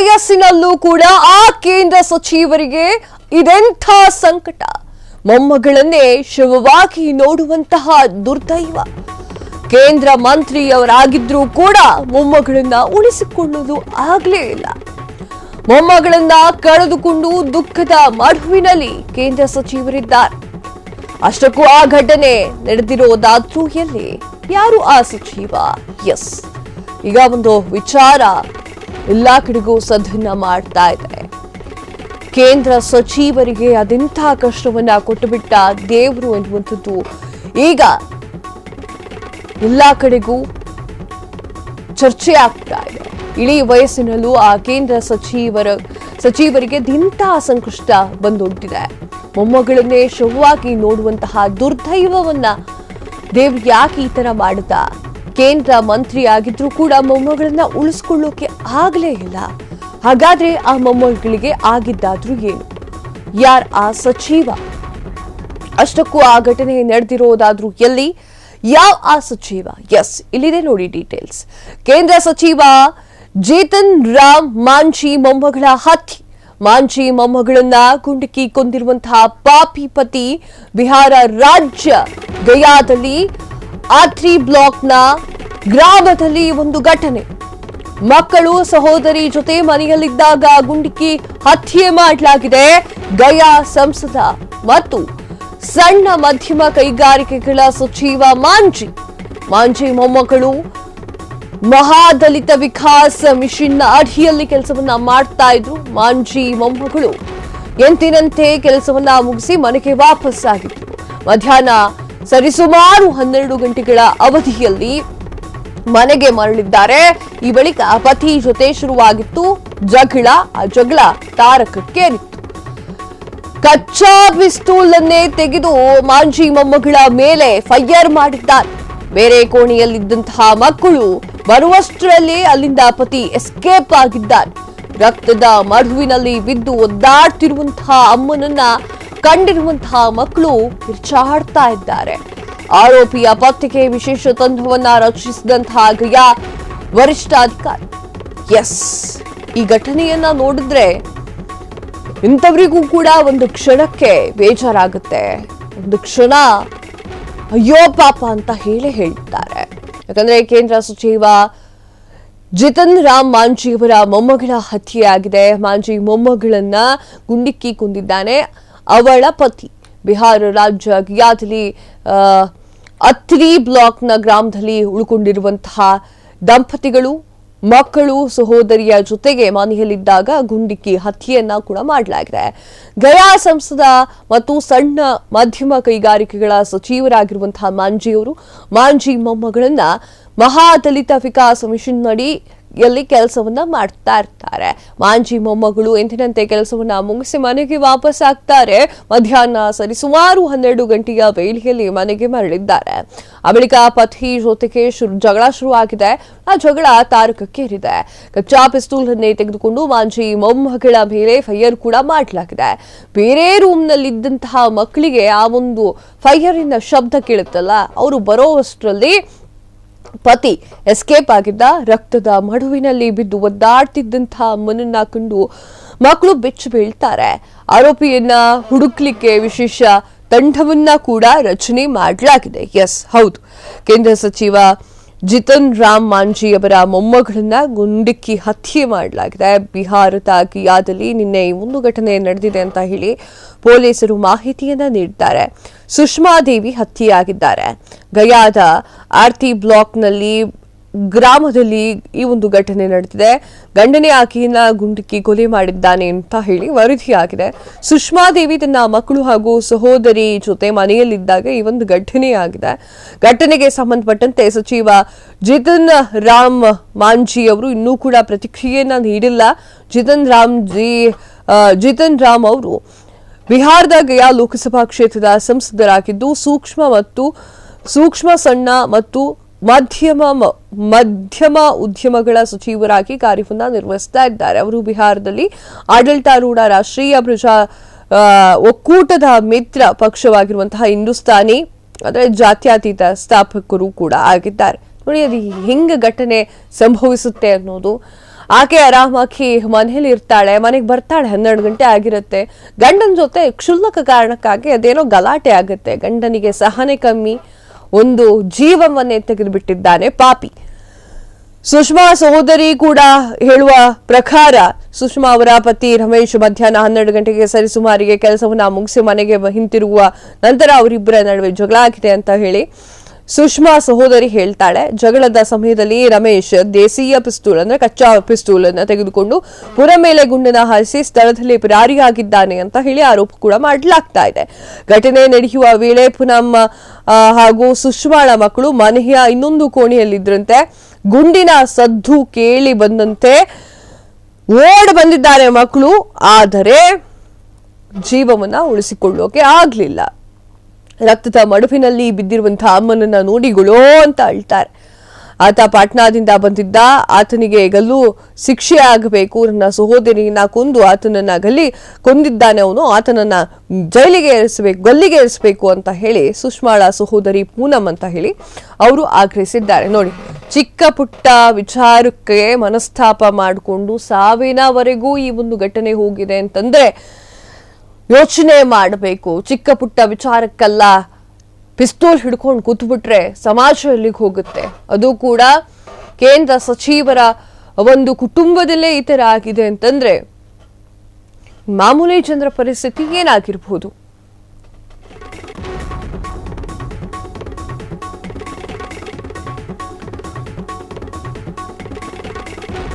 ವಯಸ್ಸಿನಲ್ಲೂ ಕೂಡ ಆ ಕೇಂದ್ರ ಸಚಿವರಿಗೆ ಇದೆಂಥ ಸಂಕಟ. ಮೊಮ್ಮಗಳನ್ನೇ ಶವವಾಗಿ ನೋಡುವಂತಹ ದುರ್ದೈವ. ಕೇಂದ್ರ ಮಂತ್ರಿಯವರಾಗಿದ್ರೂ ಕೂಡ ಮೊಮ್ಮಗಳನ್ನ ಉಳಿಸಿಕೊಳ್ಳೋದು ಆಗ್ಲೇ ಇಲ್ಲ. ಮೊಮ್ಮಗಳನ್ನ ಕಳೆದುಕೊಂಡು ದುಃಖದ ಮಡುವಿನಲ್ಲಿ ಕೇಂದ್ರ ಸಚಿವರಿದ್ದಾರೆ. ಅಷ್ಟಕ್ಕೂ ಆ ಘಟನೆ ನಡೆದಿರೋದಾದ್ರೂ ಎಲ್ಲಿ? ಯಾರು ಆ ಸಚಿವ? ಎಸ್, ಈಗ ಒಂದು ವಿಚಾರ ಎಲ್ಲಾ ಕಡೆಗೂ ಸದ್ದನ್ನ ಮಾಡ್ತಾ ಇದೆ. ಕೇಂದ್ರ ಸಚಿವರಿಗೆ ಅದೆಂಥ ಕಷ್ಟವನ್ನ ಕೊಟ್ಟುಬಿಟ್ಟ ದೇವರು ಎನ್ನುವಂಥದ್ದು ಈಗ ಎಲ್ಲಾ ಕಡೆಗೂ ಚರ್ಚೆ ಆಗ್ತಾ ಇದೆ. ಇಡೀ ವಯಸ್ಸಿನಲ್ಲೂ ಆ ಕೇಂದ್ರ ಸಚಿವರಿಗೆ ಇಂತಹ ಸಂಕಷ್ಟ ಬಂದೊಡ್ಡಿದೆ. ಮೊಮ್ಮಗಳನ್ನೇ ಶವವಾಗಿ ನೋಡುವಂತಹ ದುರ್ದೈವವನ್ನ ದೇವ್ರು ಯಾಕೆ ಈ ತರ ಮಾಡಿದ? ಕೇಂದ್ರ ಮಂತ್ರಿ ಆಗಿದ್ರೂ ಕೂಡ ಮೊಮ್ಮಗಳನ್ನ ಉಳಿಸ್ಕೊಳ್ಳೋಕೆ ಆಗ್ಲೇ ಇಲ್ಲ. ಹಾಗಾದ್ರೆ ಆ ಮೊಮ್ಮಗಳಿಗೆ ಆಗಿದ್ದಾದ್ರೂ ಏನು? ಯಾರ್ ಆ ಸಚಿವ? ಅಷ್ಟಕ್ಕೂ ಆ ಘಟನೆ ನಡೆದಿರೋದಾದ್ರೂ ಎಲ್ಲಿ? ಯಾವ ಆ ಸಚಿವ? ಎಸ್, ಇಲ್ಲಿದೆ ನೋಡಿ ಡೀಟೇಲ್ಸ್. ಕೇಂದ್ರ ಸಚಿವ ಜೇತನ್ ರಾಮ್ ಮಾಂಝಿ ಮೊಮ್ಮಗಳ ಹತ್ಯೆ. ಮಾಂಝಿ ಮೊಮ್ಮಗಳನ್ನ ಗುಂಡಿಕ್ಕಿ ಕೊಂದಿರುವಂತಹ ಪಾಪಿ ಪತಿ ಬಿಹಾರ ರಾಜ್ಯ ಗಯಾದಲ್ಲಿ ಆತ್ರಿ ಬ್ಲಾಕ್ನ ಗ್ರಾಮದಲ್ಲಿ ಒಂದು ಘಟನೆ. ಮಕ್ಕಳು ಸಹೋದರಿ ಜೊತೆ ಮನೆಯಲ್ಲಿದ್ದಾಗ ಗುಂಡಿಕ್ಕಿ ಹತ್ಯೆ ಮಾಡಲಾಗಿದೆ. ಗಯಾ ಸಂಸದ ಮತ್ತು ಸಣ್ಣ ಮಧ್ಯಮ ಕೈಗಾರಿಕೆಗಳ ಸಚಿವ ಮಾಂಝಿ ಮೊಮ್ಮಗಳು ಮಹಾದಲಿತ ವಿಕಾಸ್ ಮಿಷನ್ನ ಅಡಿಯಲ್ಲಿ ಕೆಲಸವನ್ನ ಮಾಡ್ತಾ ಇದ್ರು. ಮಾಂಝಿ ಮೊಮ್ಮಗಳು ಎಂದಿನಂತೆ ಕೆಲಸವನ್ನ ಮುಗಿಸಿ ಮನೆಗೆ ವಾಪಸ್ ಆಗಿದ್ರು. ಮಧ್ಯಾಹ್ನ ಸರಿಸುಮಾರು 12 ಗಂಟೆಗಳ ಅವಧಿಯಲ್ಲಿ ಮನೆಗೆ ಮರಳಿದ್ದಾರೆ. ಈ ಬಳಿಕ ಪತಿ ಜೊತೆ ಶುರುವಾಗಿತ್ತು ಜಗಳ. ಆ ಜಗಳ ತಾರಕಕ್ಕೇರಿತ್ತು. ಕಚ್ಚಾ ಪಿಸ್ತೂಲ್ ಅನ್ನೇ ತೆಗೆದು ಮಾಂಝಿ ಮೊಮ್ಮಗಳ ಮೇಲೆ ಫೈರ್ ಮಾಡಿದ್ದಾರೆ. ಬೇರೆ ಕೋಣೆಯಲ್ಲಿದ್ದಂತಹ ಮಕ್ಕಳು ಬರುವಷ್ಟರಲ್ಲಿ ಅಲ್ಲಿಂದ ಪತಿ ಎಸ್ಕೇಪ್ ಆಗಿದ್ದಾರೆ. ರಕ್ತದ ಮಡುವಿನಲ್ಲಿ ಬಿದ್ದು ಒದ್ದಾಡ್ತಿರುವಂತಹ ಅಮ್ಮನನ್ನ ಕಂಡಿರುವಂತಹ ಮಕ್ಕಳು ಕಿರ್ಚಾಡ್ತಾ ಇದ್ದಾರೆ. ಆರೋಪಿಯ ಪತ್ತೆಗೆ ವಿಶೇಷ ತಂಡವನ್ನ ರಚಿಸಿದಂತಹ ಗಯಾ ವರಿಷ್ಠಾಧಿಕಾರಿ. ಎಸ್, ಈ ಘಟನೆಯನ್ನ ನೋಡಿದ್ರೆ ಇಂಥವರಿಗೂ ಕೂಡ ಒಂದು ಕ್ಷಣಕ್ಕೆ ಬೇಜಾರಾಗುತ್ತೆ. ಒಂದು ಕ್ಷಣ ಅಯ್ಯೋ ಪಾಪ ಅಂತ ಹೇಳ್ತಾರೆ. ಯಾಕಂದ್ರೆ ಕೇಂದ್ರ ಸಚಿವ ಜಿತನ್ ರಾಮ್ ಮಾಂಝಿ ಅವರ ಮೊಮ್ಮಗಳ ಹತ್ಯೆಯಾಗಿದೆ. ಮಾಂಝಿ ಮೊಮ್ಮಗಳನ್ನ ಗುಂಡಿಕ್ಕಿ ಕೊಂದಿದ್ದಾನೆ ಅವಳ ಪತಿ. ಬಿಹಾರ ರಾಜ್ಯ ಗಯಾದಲ್ಲಿ ಅತ್ರಿ ಬ್ಲಾಕ್ನ ಗ್ರಾಮದಲ್ಲಿ ಉಳ್ಕೊಂಡಿರುವಂತಹ ದಂಪತಿಗಳು ಮಕ್ಕಳು ಸಹೋದರಿಯ ಜೊತೆಗೆ ಮನೆಯಲ್ಲಿದ್ದಾಗ ಗುಂಡಿಕ್ಕಿ ಹತ್ಯೆಯನ್ನ ಕೂಡ ಮಾಡಲಾಗಿದೆ. ಗಯಾ ಸಂಸದ ಮತ್ತು ಸಣ್ಣ ಮಧ್ಯಮ ಕೈಗಾರಿಕೆಗಳ ಸಚಿವರಾಗಿರುವಂತಹ ಮಾಂಝಿ ಮೊಮ್ಮಗಳನ್ನ ಮಹಾದಲಿತ ವಿಕಾಸ್ ಮಿಷನ್ ಅಡಿಯಲ್ಲಿ ಕೆಲಸವನ್ನ ಮಾಡ್ತಾ ಇರ್ತಾರೆ. ಮಾಂಝಿ ಮೊಮ್ಮಗಳು ಎಂದಿನಂತೆ ಕೆಲಸವನ್ನ ಮುಗಿಸಿ ಮನೆಗೆ ವಾಪಸ್ ಆಗ್ತಾರೆ. ಮಧ್ಯಾಹ್ನ ಸರಿಸುಮಾರು 12 ಗಂಟೆಯ ವೇಳೆಯಲ್ಲಿ ಮನೆಗೆ ಮರಳಿದ್ದಾರೆ. ಆ ಬಳಿಕ ಪತಿ ಜೊತೆಗೆ ಜಗಳ ಶುರುವಾಗಿದೆ. ಆ ಜಗಳ ತಾರಕಕ್ಕೇರಿದೆ. ಕಚ್ಚಾ ಪಿಸ್ತೂಲ್ ಅನ್ನೇ ತೆಗೆದುಕೊಂಡು ಮಾಂಝಿ ಮೊಮ್ಮಗಳ ಮೇಲೆ ಫೈರ್ ಕೂಡ ಮಾಡಲಾಗಿದೆ. ಬೇರೆ ರೂಮ್ನಲ್ಲಿದ್ದಂತಹ ಮಕ್ಕಳಿಗೆ ಆ ಒಂದು ಫೈರಿನ ಶಬ್ದ ಕೇಳುತ್ತಲ್ಲ, ಅವರು ಬರೋವಷ್ಟರಲ್ಲಿ ಪತಿ ಎಸ್ಕೇಪ್ ಆಗಿದ್ದ. ರಕ್ತದ ಮಡುವಿನಲ್ಲಿ ಬಿದ್ದು ಒದ್ದಾಡ್ತಿದ್ದಂತಹ ಅಮ್ಮನನ್ನ ಕಂಡು ಮಕ್ಕಳು ಬೆಚ್ಚಿ ಬೀಳ್ತಾರೆ. ಆರೋಪಿಯನ್ನ ಹುಡುಕ್ಲಿಕ್ಕೆ ವಿಶೇಷ ತಂಡವನ್ನ ಕೂಡ ರಚನೆ ಮಾಡಲಾಗಿದೆ. ಎಸ್, ಹೌದು, ಕೇಂದ್ರ ಸಚಿವ ಜಿತನ್ ರಾಮ್ ಮಾಂಝಿ ಅವರ ಮೊಮ್ಮಗಳನ್ನ ಗುಂಡಿಕ್ಕಿ ಹತ್ಯೆ ಮಾಡಲಾಗಿದೆ. ಬಿಹಾರದ ಗಯಾದಲ್ಲಿ ನಿನ್ನೆ ಒಂದು ಘಟನೆ ನಡೆದಿದೆ ಅಂತ ಹೇಳಿ ಪೊಲೀಸರು ಮಾಹಿತಿಯನ್ನ ನೀಡಿದ್ದಾರೆ. ಸುಷ್ಮಾ ದೇವಿ ಹತ್ಯೆಯಾಗಿದ್ದಾರೆ. ಗಯಾದ ಆರ್ತಿ ಬ್ಲಾಕ್ನಲ್ಲಿ ಗ್ರಾಮದಲ್ಲಿ ಈ ಒಂದು ಘಟನೆ ನಡೆದಿದೆ. ಗಂಡನೇ ಆಕೆಯನ್ನ ಗುಂಡಿಕ್ಕಿ ಕೊಲೆ ಮಾಡಿದ್ದಾನೆ ಅಂತ ಹೇಳಿ ವರದಿಯಾಗಿದೆ. ಸುಷ್ಮಾ ದೇವಿ ತನ್ನ ಮಕ್ಕಳು ಹಾಗೂ ಸಹೋದರಿ ಜೊತೆ ಮನೆಯಲ್ಲಿದ್ದಾಗ ಈ ಒಂದು ಘಟನೆಯಾಗಿದೆ. ಘಟನೆಗೆ ಸಂಬಂಧಪಟ್ಟಂತೆ ಸಚಿವ ಜಿತನ್ ರಾಮ್ ಮಾಂಝಿ ಅವರು ಇನ್ನೂ ಕೂಡ ಪ್ರತಿಕ್ರಿಯೆಯನ್ನ ನೀಡಿಲ್ಲ. ಜಿತನ್ ರಾಮ್ ಅವರು ಬಿಹಾರದ ಗಯಾ ಲೋಕಸಭಾ ಕ್ಷೇತ್ರದ ಸಂಸದರಾಗಿದ್ದು ಸೂಕ್ಷ್ಮ ಸಣ್ಣ ಮತ್ತು ಮಧ್ಯಮ ಉದ್ಯಮಗಳ ಸಚಿವರಾಗಿ ಕಾರ್ಯವನ್ನ ನಿರ್ವಹಿಸ್ತಾ ಇದ್ದಾರೆ. ಅವರು ಬಿಹಾರದಲ್ಲಿ ಆಡಳಿತಾರೂಢ ರಾಷ್ಟ್ರೀಯ ಪ್ರಜಾ ಒಕ್ಕೂಟದ ಮಿತ್ರ ಪಕ್ಷವಾಗಿರುವಂತಹ ಹಿಂದೂಸ್ತಾನಿ ಅಂದ್ರೆ ಜಾತ್ಯತೀತ ಸ್ಥಾಪಕರು ಕೂಡ ಆಗಿದ್ದಾರೆ. ನೋಡಿ, ಅದು ಹೆಂಗ ಘಟನೆ ಸಂಭವಿಸುತ್ತೆ ಅನ್ನೋದು. ಆಕೆ ಆರಾಮಾಗಿ ಮನೇಲಿ ಇರ್ತಾಳೆ, ಮನೆಗೆ ಬರ್ತಾಳೆ, 12 ಗಂಟೆ ಆಗಿರುತ್ತೆ. ಗಂಡನ ಜೊತೆ ಕ್ಷುಲ್ಲಕ ಕಾರಣಕ್ಕಾಗಿ ಅದೇನೋ ಗಲಾಟೆ ಆಗುತ್ತೆ. ಗಂಡನಿಗೆ ಸಹನೆ ಕಮ್ಮಿ, ಒಂದು ಜೀವವನ್ನೇ ತೆಗೆದುಬಿಟ್ಟಿದ್ದಾನೆ ಪಾಪಿ. ಸುಷ್ಮಾ ಸಹೋದರಿ ಕೂಡ ಹೇಳುವ ಪ್ರಕಾರ ಸುಷ್ಮಾ ಅವರ ಪತಿ ರಮೇಶ್ ಮಧ್ಯಾಹ್ನ 12 ಗಂಟೆಗೆ ಸರಿಸುಮಾರಿಗೆ ಕೆಲಸವನ್ನ ಮುಗಿಸಿ ಮನೆಗೆ ಹಿಂತಿರುಗುವ ನಂತರ ಅವರಿಬ್ಬರ ನಡುವೆ ಜಗಳ ಆಗಿದೆ ಅಂತ ಹೇಳಿ ಸುಷ್ಮಾ ಸಹೋದರಿ ಹೇಳ್ತಾಳೆ. ಜಗಳದ ಸಮಯದಲ್ಲಿ ರಮೇಶ್ ದೇಸೀಯ ಪಿಸ್ತೂಲ್ ಅಂದ್ರೆ ಕಚ್ಚಾ ಪಿಸ್ತೂಲ್ ಅನ್ನ ತೆಗೆದುಕೊಂಡು ಪುರ ಮೇಲೆ ಗುಂಡನ್ನ ಹಾರಿಸಿ ಸ್ಥಳದಲ್ಲಿ ಪರಾರಿಯಾಗಿದ್ದಾನೆ ಅಂತ ಹೇಳಿ ಆರೋಪ ಕೂಡ ಮಾಡಲಾಗ್ತಾ ಇದೆ. ಘಟನೆ ನಡೆಯುವ ವೇಳೆ ಪೂನಂ ಹಾಗೂ ಸುಷ್ಮಾಳ ಮಕ್ಕಳು ಮನೆಯ ಇನ್ನೊಂದು ಕೋಣೆಯಲ್ಲಿದ್ರಂತೆ. ಗುಂಡಿನ ಸದ್ದು ಕೇಳಿ ಬಂದಂತೆ ಓಡ್ ಬಂದಿದ್ದಾರೆ ಮಕ್ಕಳು, ಆದರೆ ಜೀವವನ್ನ ಉಳಿಸಿಕೊಳ್ಳೋಕೆ ಆಗ್ಲಿಲ್ಲ. ರಕ್ತದ ಮಡುವಿನಲ್ಲಿ ಬಿದ್ದಿರುವಂತಹ ಅಮ್ಮನನ್ನ ನೋಡಿ ಗುಳೋ ಅಂತ ಅಳ್ತಾರೆ. ಆತ ಪಾಟ್ನಾದಿಂದ ಬಂದಿದ್ದ, ಆತನಿಗೆ ಗಲ್ಲು ಶಿಕ್ಷೆ ಆಗಬೇಕು, ನನ್ನ ಸಹೋದರಿಯನ್ನ ಕೊಂದು ಆತನನ್ನ ಕೊಂದಿದ್ದಾನೆ ಅವನು, ಆತನನ್ನ ಜೈಲಿಗೆ ಏರಿಸಬೇಕು, ಗಲ್ಲಿಗೆ ಏರಿಸಬೇಕು ಅಂತ ಹೇಳಿ ಸುಷ್ಮಾಳ ಸಹೋದರಿ ಪೂನಂ ಅಂತ ಹೇಳಿ ಅವರು ಆಗ್ರಹಿಸಿದ್ದಾರೆ. ನೋಡಿ, ಚಿಕ್ಕ ಪುಟ್ಟ ವಿಚಾರಕ್ಕೆ ಮನಸ್ತಾಪ ಮಾಡಿಕೊಂಡು ಸಾವಿನವರೆಗೂ ಈ ಒಂದು ಘಟನೆ ಹೋಗಿದೆ ಅಂತಂದ್ರೆ ಯೋಚನೆ ಮಾಡಬೇಕು. ಚಿಕ್ಕ ಪುಟ್ಟ ವಿಚಾರಕ್ಕಲ್ಲ ಪಿಸ್ತೂಲ್ ಹಿಡ್ಕೊಂಡು ಕೂತ್ಬಿಟ್ರೆ ಸಮಾಜ ಎಲ್ಲಿಗೆ ಹೋಗುತ್ತೆ? ಅದು ಕೂಡ ಕೇಂದ್ರ ಸಚಿವರ ಒಂದು ಕುಟುಂಬದಲ್ಲೇ ಈ ತರ ಆಗಿದೆ ಅಂತಂದ್ರೆ ಮಾಮೂಲಿ ಜನರ ಪರಿಸ್ಥಿತಿ ಏನಾಗಿರ್ಬಹುದು?